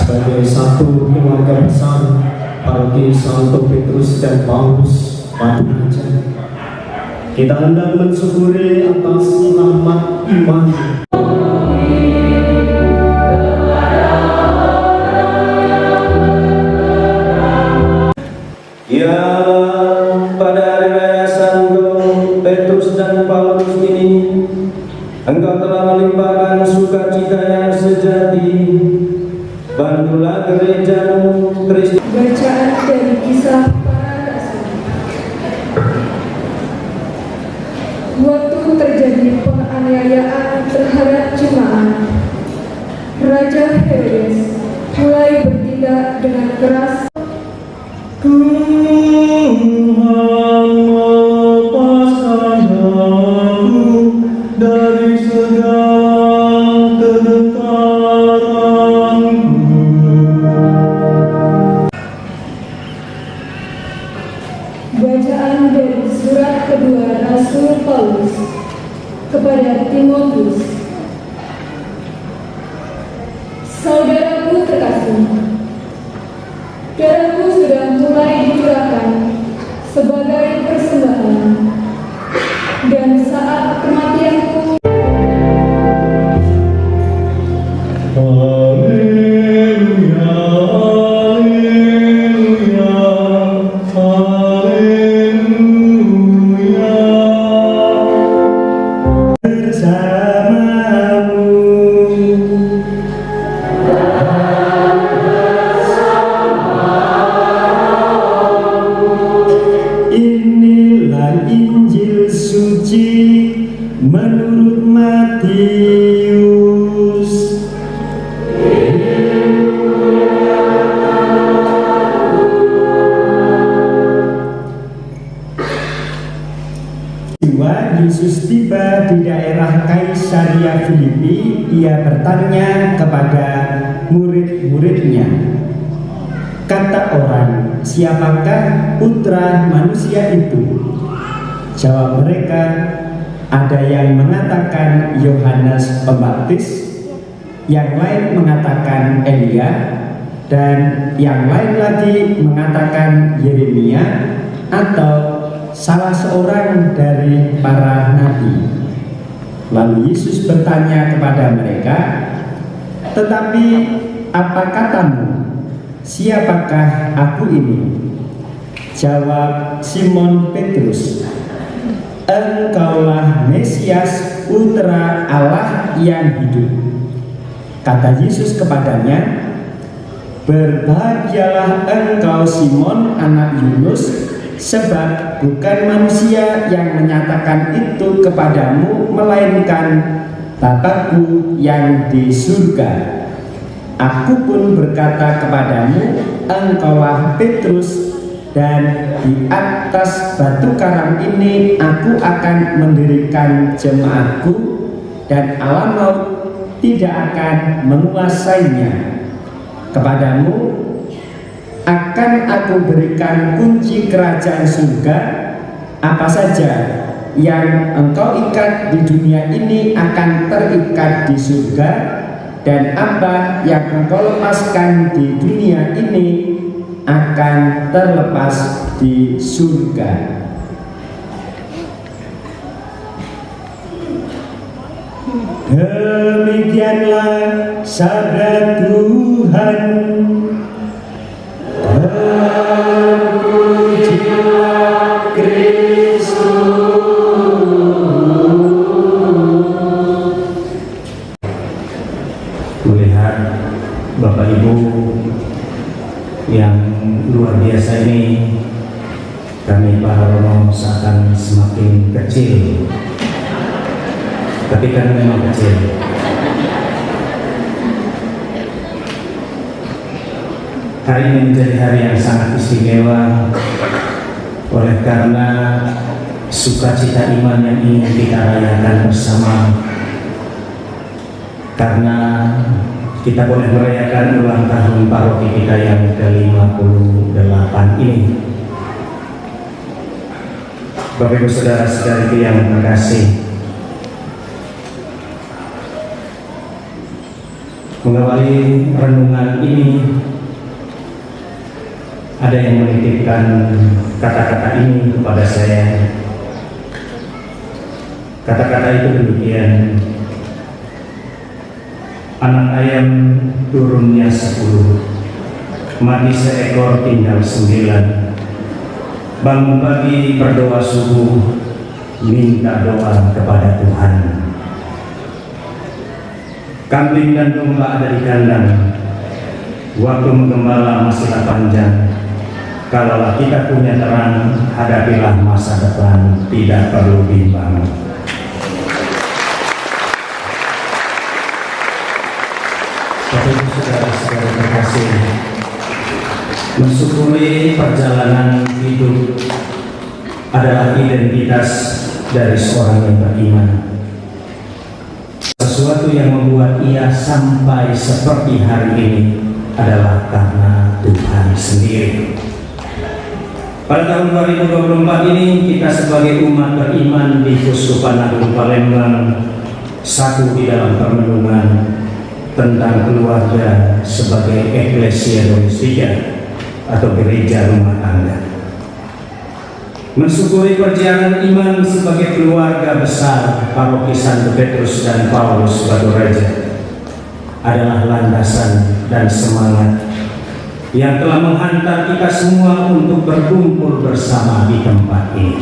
sebagai satu keluarga besar Paroki Santo Petrus dan Paulus Batu-Raja. Kita hendak mensyukuri atas rahmat iman ya pada hari raya Santo Petrus dan Paulus ini Engkau telah melimpahkan sukacita yang sejati. Bantulah gereja-Mu Kristus. Bacaan dari Kisah Para Rasul. Waktu terjadi penganiayaan terhadap jemaat, Raja Herodes mulai bertindak dengan keras. Tuhan lepaskan aku dari segala kegentaranku. Bacaan dari surat kedua Rasul Paulus kepada Timotius. Saudaraku terkasih, darahku sudah mulai dicurahkan sebagai persembahan, dan saat kematianku Haleluya, haleluya, haleluya. Bersamamu. Inilah Injil suci menurut Matius. Yesus tiba di daerah Kaisaria Filipi. Ia bertanya kepada murid-muridnya, kata orang, siapakah putra manusia itu? Jawab mereka, ada yang mengatakan Yohanes Pembaptis, yang lain mengatakan Elia, dan yang lain lagi mengatakan Yeremia atau salah seorang dari para nabi. Lalu Yesus bertanya kepada mereka, tetapi apa katamu? Siapakah aku ini? Jawab Simon Petrus, engkaulah Mesias, putra Allah yang hidup. Kata Yesus kepadanya, berbahagialah engkau Simon anak Yunus, sebab bukan manusia yang menyatakan itu kepadamu, melainkan Bapakku yang di surga. Aku pun berkata kepadamu, engkaulah Petrus, dan di atas batu karang ini aku akan mendirikan jemaatku, dan alam maut tidak akan menguasainya. Kepadamu akan aku berikan kunci kerajaan surga. Apa saja yang engkau ikat di dunia ini akan terikat di surga, dan apa yang engkau lepaskan di dunia ini akan terlepas di surga. Demikianlah sabda Tuhan. Terpujilah Kristus. Melihat Bapak Ibu yang luar biasa ini, kami para romo seakan semakin kecil, tapi kan memang kecil. Hari ini menjadi hari yang sangat istimewa, oleh karena sukacita iman yang ingin kita rayakan bersama. Karena kita boleh merayakan ulang tahun paroki kita yang ke-58 ini. Bapak Ibu Saudara sekalian yang terkasih, Mengawali renungan ini, ada yang menitipkan kata-kata ini kepada saya. Kata-kata itu demikian: anak ayam turunnya 10, mati seekor tinggal 9. Bangun pagi berdoa subuh, minta doa kepada Tuhan. Kambing dan domba ada di kandang, waktu menggembala masihlah panjang. Kalaulah kita punya terang, hadapilah masa depan, tidak perlu bimbang. Bapak Ibu saudara-saudara terkasih, mensyukuri perjalanan hidup adalah identitas dari seorang yang beriman. Sesuatu yang membuat ia sampai seperti hari ini adalah karena Tuhan sendiri. Pada tahun 2024 ini, kita sebagai umat beriman di Keuskupan Agung Palembang satu di dalam permenungan tentang keluarga sebagai eklesia domestika atau gereja rumah tangga. Mensyukuri perjalanan iman sebagai keluarga besar Paroki Santo Petrus dan Paulus Batureja adalah landasan dan semangat yang telah menghantar kita semua untuk berkumpul bersama di tempat ini.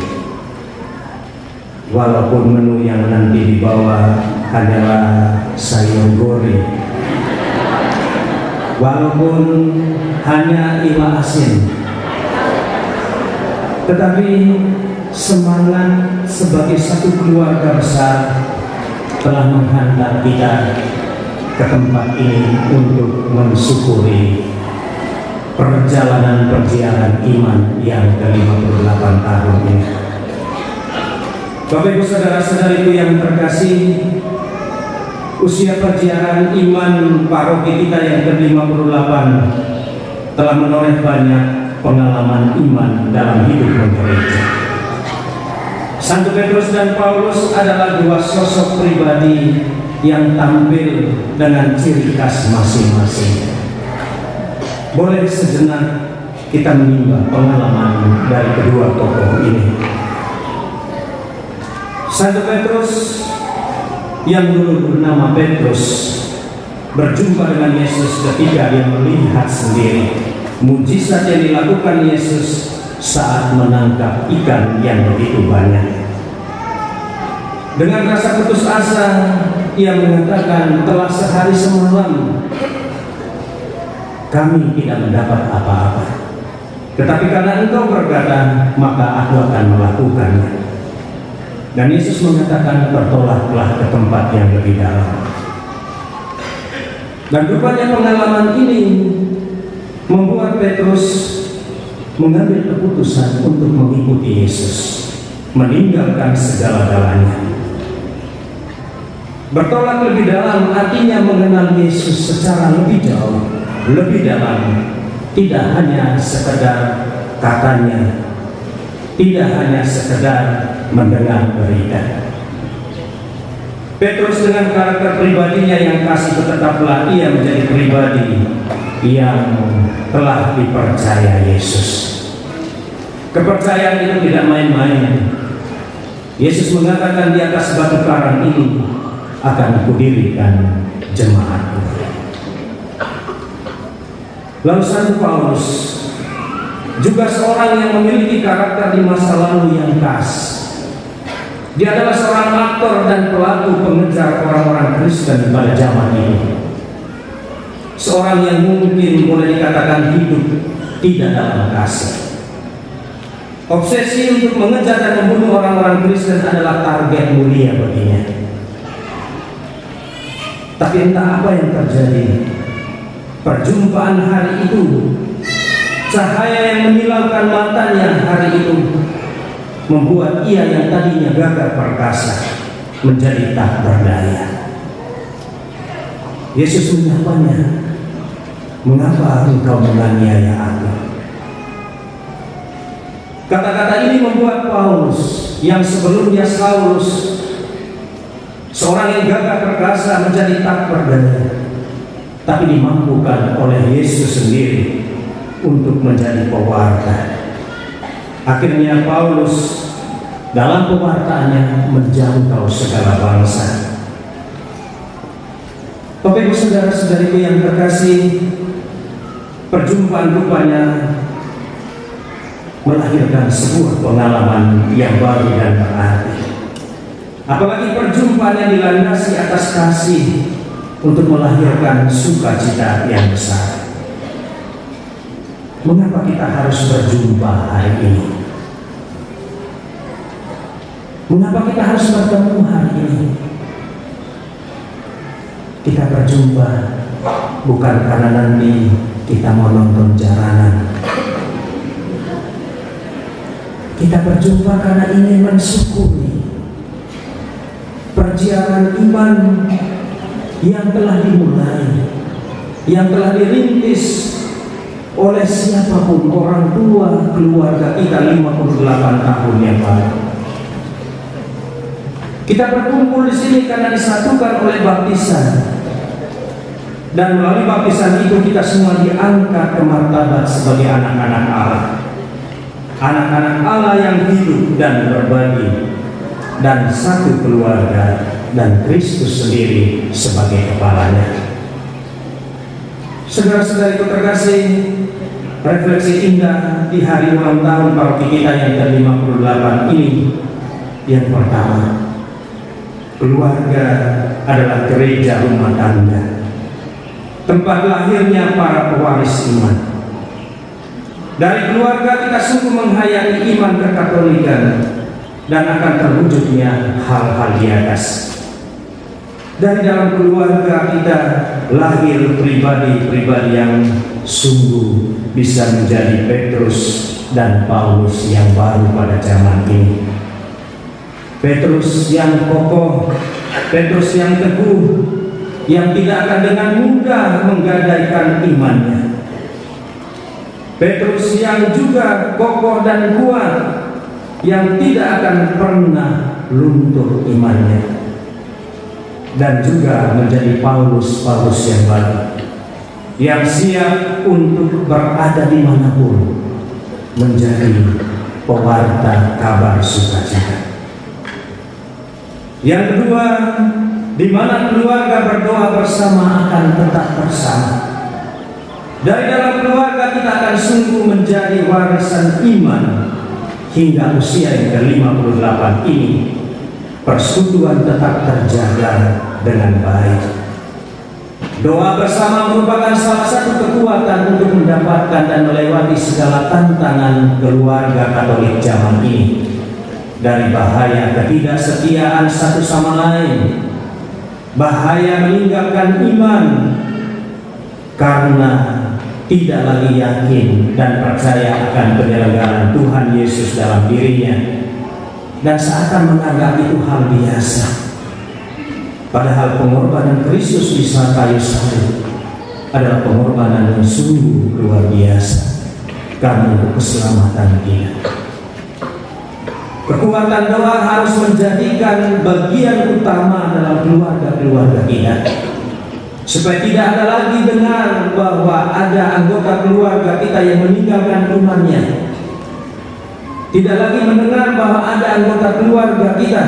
Walaupun menu yang nanti dibawa hanyalah sayur goreng, walaupun hanya iwa asin, tetapi semangat sebagai satu keluarga besar telah menghantar kita ke tempat ini untuk mensyukuri perjalanan iman yang ke-58 tahun ini. Bapak Ibu saudara-saudariku yang terkasih, usia perjalanan iman paroki kita yang ke-58 telah menoreh banyak pengalaman iman dalam hidup gereja. Santo Petrus dan Paulus adalah dua sosok pribadi yang tampil dengan ciri khas masing-masing. Boleh sejenak kita menimba pengalaman dari kedua tokoh ini. Santo Petrus yang dulu bernama Petrus berjumpa dengan Yesus ketika dia melihat sendiri mujizat yang dilakukan Yesus saat menangkap ikan yang begitu banyak. Dengan rasa putus asa, ia mengatakan, telah sehari semalam kami tidak mendapat apa-apa, tetapi karena Engkau berkata, maka aku akan melakukannya. Dan Yesus mengatakan, bertolaklah ke tempat yang lebih dalam. Dan rupanya pengalaman ini membuat Petrus mengambil keputusan untuk mengikuti Yesus, meninggalkan segala-galanya. Bertolak lebih dalam artinya mengenal Yesus secara lebih jauh, lebih dalam, tidak hanya sekedar katanya, tidak hanya sekedar mendengar berita. Petrus dengan karakter pribadinya yang kasih, tetaplah ia menjadi pribadi yang telah dipercaya Yesus. Kepercayaan itu tidak main-main. Yesus mengatakan, di atas batu karang ini akan kudirikan jemaatku. Lalu Santo Paulus juga seorang yang memiliki karakter di masa lalu yang khas. Dia adalah seorang aktor dan pelaku pengejar orang-orang Kristen pada zaman ini. Seorang yang mungkin boleh dikatakan hidup tidak dalam kasih. Obsesi untuk mengejar dan membunuh orang-orang Kristen adalah target mulia baginya. Tapi entah apa yang terjadi, perjumpaan hari itu, cahaya yang menyilaukan matanya hari itu, membuat ia yang tadinya gagah perkasa menjadi tak berdaya. Yesus menyapanya, mengapa engkau menganiaya aku? Kata-kata ini membuat Paulus yang sebelumnya Saulus, seorang yang gagah perkasa, menjadi tak berdaya. tapi dimampukan oleh Yesus sendiri untuk menjadi pewarta. Akhirnya Paulus dalam pewartaannya menjangkau segala bangsa. Bapak Ibu saudara-saudariku yang terkasih, perjumpaan rupanya melahirkan sebuah pengalaman yang baru dan berarti. Apalagi perjumpaan yang dilandasi atas kasih untuk melahirkan sukacita yang besar. Mengapa kita harus berjumpa hari ini? Mengapa kita harus bertemu hari ini? Kita berjumpa bukan karena nanti kita mau nonton jaranan. Kita berjumpa karena ingin mensyukuri perjalanan iman yang telah dimulai, yang telah dirintis oleh siapapun, orang tua keluarga kita 58 tahun yang lalu. Kita berkumpul di sini karena disatukan oleh baptisan. Dan melalui baptisan itu kita semua diangkat ke martabat sebagai anak-anak Allah. Anak-anak Allah yang hidup dan berbagi, dan satu keluarga, dan Kristus sendiri sebagai kepalanya. Saudara-saudariku terkasih, refleksi indah di hari ulang tahun paroki kita yang ke-58 ini. Yang pertama, keluarga adalah gereja rumah tangga, tempat lahirnya para pewaris iman. Dari keluarga kita sungguh menghayati iman kekatolikan dan akan terwujudnya hal-hal di atas. Dari dalam keluarga kita lahir pribadi-pribadi yang sungguh bisa menjadi Petrus dan Paulus yang baru pada zaman ini. Petrus yang kokoh, Petrus yang teguh, yang tidak akan dengan mudah menggadaikan imannya. Petrus yang juga kokoh dan kuat, yang tidak akan pernah luntur imannya. Dan juga menjadi Paulus yang baru, yang siap untuk berada dimanapun, menjadi pewarta kabar sukacita. Yang kedua, di mana keluarga berdoa bersama akan tetap bersama. Dari dalam keluarga kita akan sungguh menjadi warisan iman hingga usia yang ke-58 ini. Persekutuan tetap terjaga dengan baik. Doa bersama merupakan salah satu kekuatan untuk mendapatkan dan melewati segala tantangan keluarga Katolik zaman ini. Dari bahaya ketidaksetiaan satu sama lain, bahaya meninggalkan iman karena tidak lagi yakin dan percaya akan penyelenggaraan Tuhan Yesus dalam dirinya, dan seakan menganggap itu hal biasa. Padahal pengorbanan Kristus di kayu salib adalah pengorbanan yang sungguh luar biasa karena untuk keselamatan kita. Kekuatan doa harus menjadikan bagian utama dalam keluarga-keluarga kita, supaya tidak ada lagi dengar bahwa ada anggota keluarga kita yang meninggalkan imannya. Tidak lagi mendengar bahwa ada anggota keluarga kita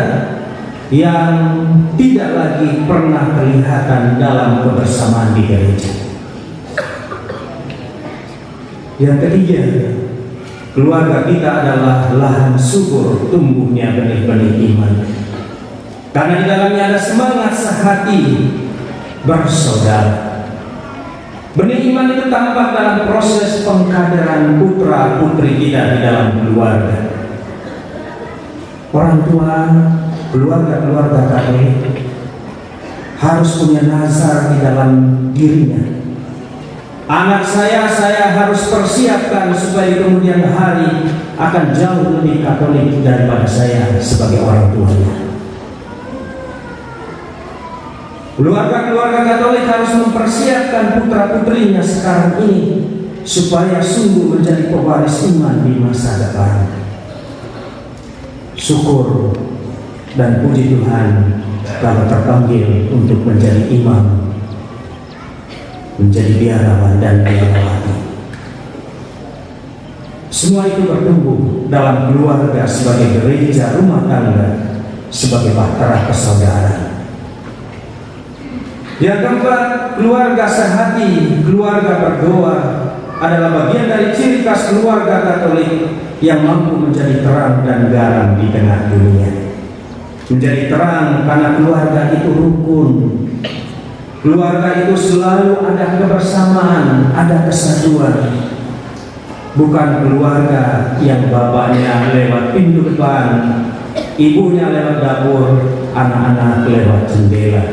yang tidak lagi pernah kelihatan dalam kebersamaan di gereja. Yang ketiga, keluarga kita adalah lahan subur tumbuhnya benih-benih iman. Karena di dalamnya ada semangat sehati bersaudara. Benih iman itu tampak dalam proses pengkaderan putra putri kita di dalam keluarga. Orang tua, keluarga-keluarga Katolik harus punya nazar di dalam dirinya. Anak saya harus persiapkan supaya kemudian hari akan jauh lebih Katolik daripada saya sebagai orang tuanya. Keluarga-keluarga Katolik harus mempersiapkan putra-putrinya sekarang ini supaya sungguh menjadi pewaris iman di masa depan. Syukur dan puji Tuhan kalau terpanggil untuk menjadi imam. menjadi biarawan dan biarawati. Semua itu bertumbuh dalam keluarga sebagai gereja rumah tangga, sebagai bahtera persaudaraan. Yang keempat, keluarga sehati, keluarga berdoa adalah bagian dari ciri khas keluarga Katolik yang mampu menjadi terang dan garam di tengah dunia. Menjadi terang karena keluarga itu rukun. Keluarga itu selalu ada kebersamaan, ada kesatuan. Bukan keluarga yang bapaknya lewat pintu depan, ibunya lewat dapur, anak-anak lewat jendela.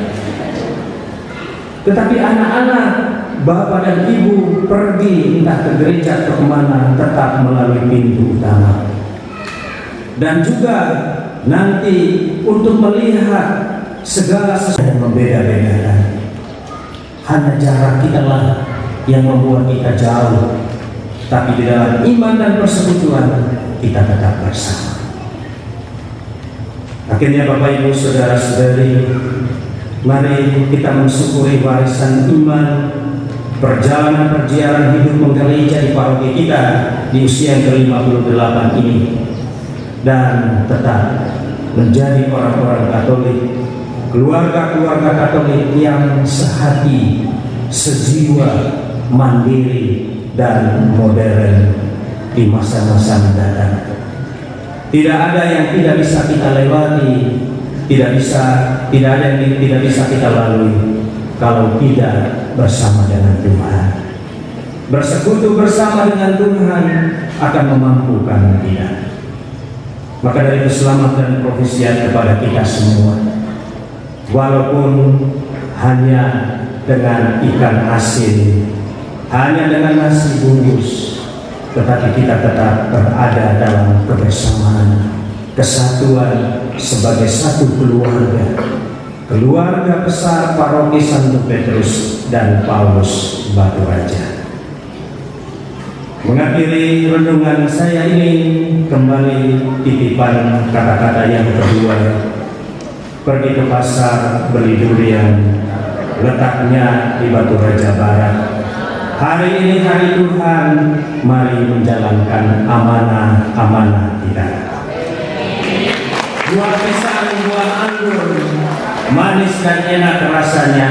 Tetapi anak-anak, bapak dan ibu pergi entah ke gereja atau kemana, tetap melalui pintu utama. Dan juga nanti untuk melihat segala sesuatu yang membeda-bedakan. Hanya jarak kita lah yang membuat kita jauh. Tapi di dalam iman dan persekutuan kita tetap bersama. Akhirnya Bapak Ibu Saudara-saudari, mari kita mensyukuri warisan iman, perjalanan hidup menggereja di paroki kita di usia yang ke-58 ini, dan tetap menjadi orang-orang Katolik, keluarga-keluarga Katolik yang sehati, sejiwa, mandiri, dan modern di masa-masa mendatang. Tidak ada yang tidak bisa kita lewati, tidak ada yang tidak bisa kita lalui kalau tidak bersama dengan Tuhan. Bersekutu bersama dengan Tuhan akan memampukan kita. Maka dari keselamatan profesiat kepada kita semua, walaupun hanya dengan ikan asin, hanya dengan nasi bungkus, tetapi kita tetap berada dalam kebersamaan, kesatuan sebagai satu keluarga, keluarga besar paroki Santo Petrus dan Paulus Batu Raja. Mengakhiri renungan saya ini, kembali titipan kata-kata yang kedua. Pergi ke pasar beli durian, letaknya di Batu Raja Barat. Hari ini hari Tuhan, mari menjalankan amanah-amanah kita. Buah pisang, buah anggur, manis dan enak rasanya.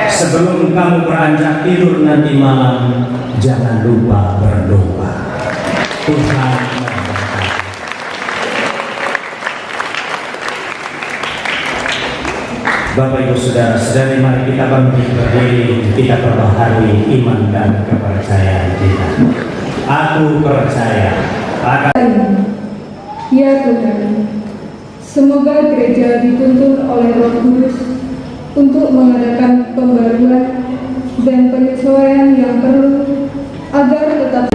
Sebelum kamu beranjak tidur nanti malam, jangan lupa berdoa. Tuhan memberkati. Bapak Ibu Saudara-saudari, mari kita bangkit berdiri, kita perbaharui iman dan kepercayaan kita. Aku percaya akan. Ya Tuhan, semoga gereja dituntun oleh Roh Kudus untuk mengadakan pembaruan dan penyesuaian yang perlu agar tetap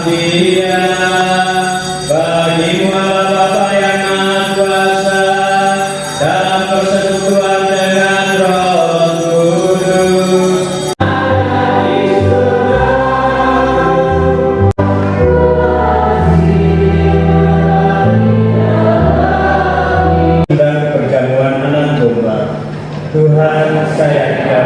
Dia bagimu Allah Bapa yang Maha Kuasa, dalam persekutuan dengan Roh Kudus. Dan perjamuan anak domba, Tuhan saya tidak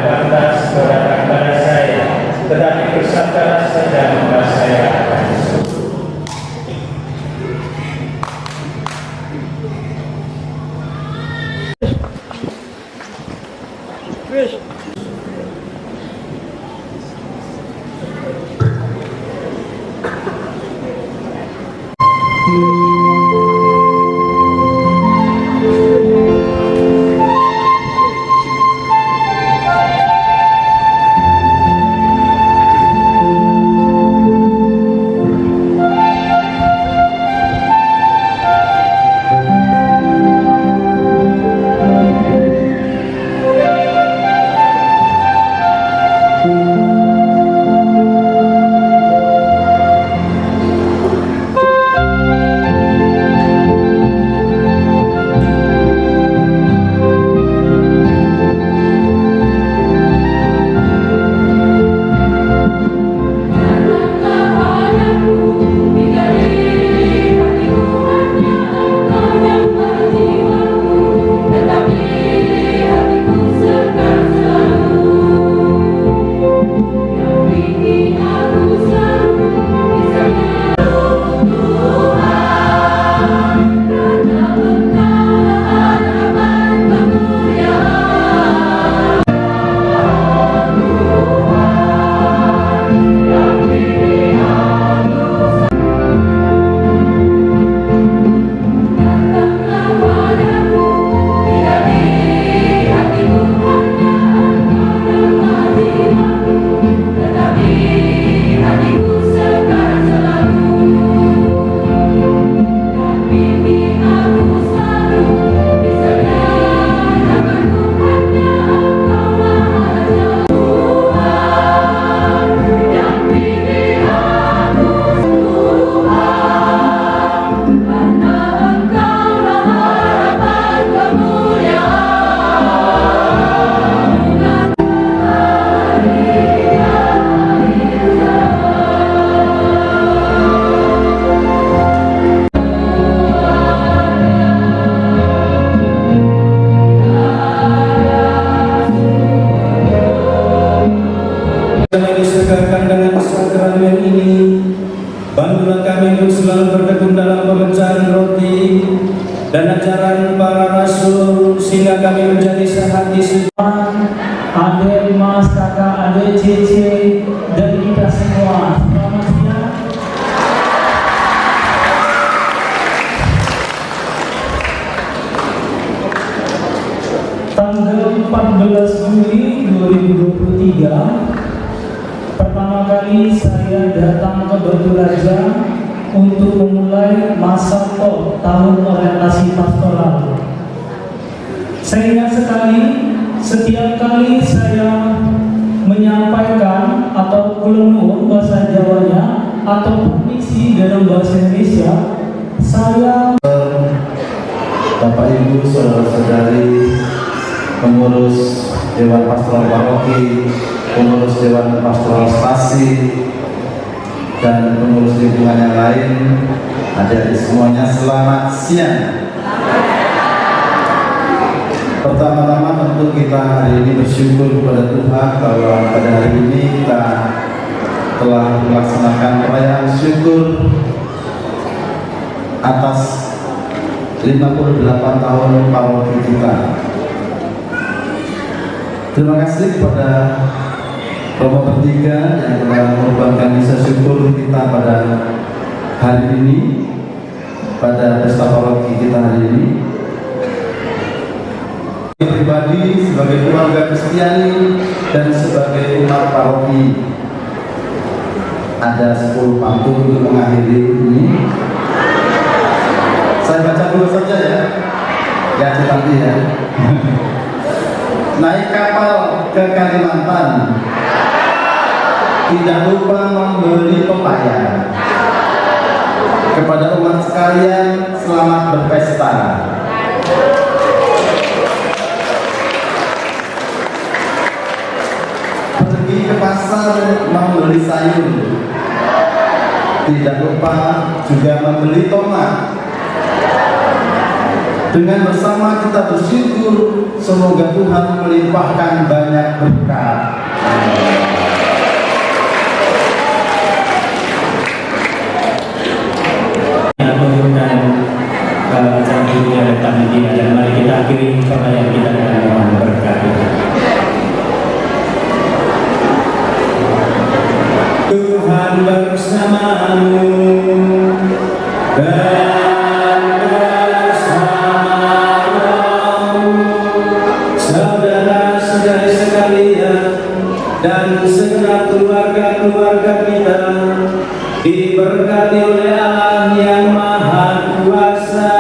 disegarkan dengan sakramen ini, bantulah kami untuk selalu bertekun dalam pemecahan roti dan ajaran para rasul, sehingga kami menjadi sehati sejuta. Adik Mas, kakak, adik Cici, dan kita semua. Selamat siang. Tanggal 14 Juli 2023, pertama kali saya datang ke Batu Raja untuk memulai masa top tahun orientasi pastoral. Saya ingat sekali, setiap kali saya menyampaikan atau kulenu bahasa Jawanya atau permisi dalam bahasa Indonesia, saya Bapak Ibu, saudara-saudari, pengurus Dewan Pastoral Paroki, pengurus Dewan Pastoral Stasi, dan pengurus lingkungan yang lain, adik-adik semuanya, selamat siang. Pertama-tama tentu kita hari ini bersyukur kepada Tuhan bahwa pada hari ini kita telah melaksanakan perayaan syukur atas 58 tahun paroki kita. Terima kasih kepada Romo Bertiga yang telah mengorbankan misa syukur kita pada hari ini, pada pesta paroki kita hari ini. Pribadi sebagai keluarga Kristiani dan sebagai umat paroki, ada 10 pantun untuk mengakhiri ini. Saya baca dulu saja ya, nanti ya. Naik kapal ke Kalimantan, tidak lupa membeli pepaya. Kepada umat sekalian, selamat berpesta. Pergi ke pasar membeli sayur, tidak lupa juga membeli tomat. Dengan bersama kita bersyukur, semoga Tuhan melimpahkan banyak berkat. Dan cantiknya datang di dan mari kita akhiri perayaan kita dengan mohon berkat. Tuhan bersamamu. dan bersama rohmu. Saudara-saudari sekalian dan segenap keluarga-keluarga kita diberkati oleh Allah yang Maha Kuasa.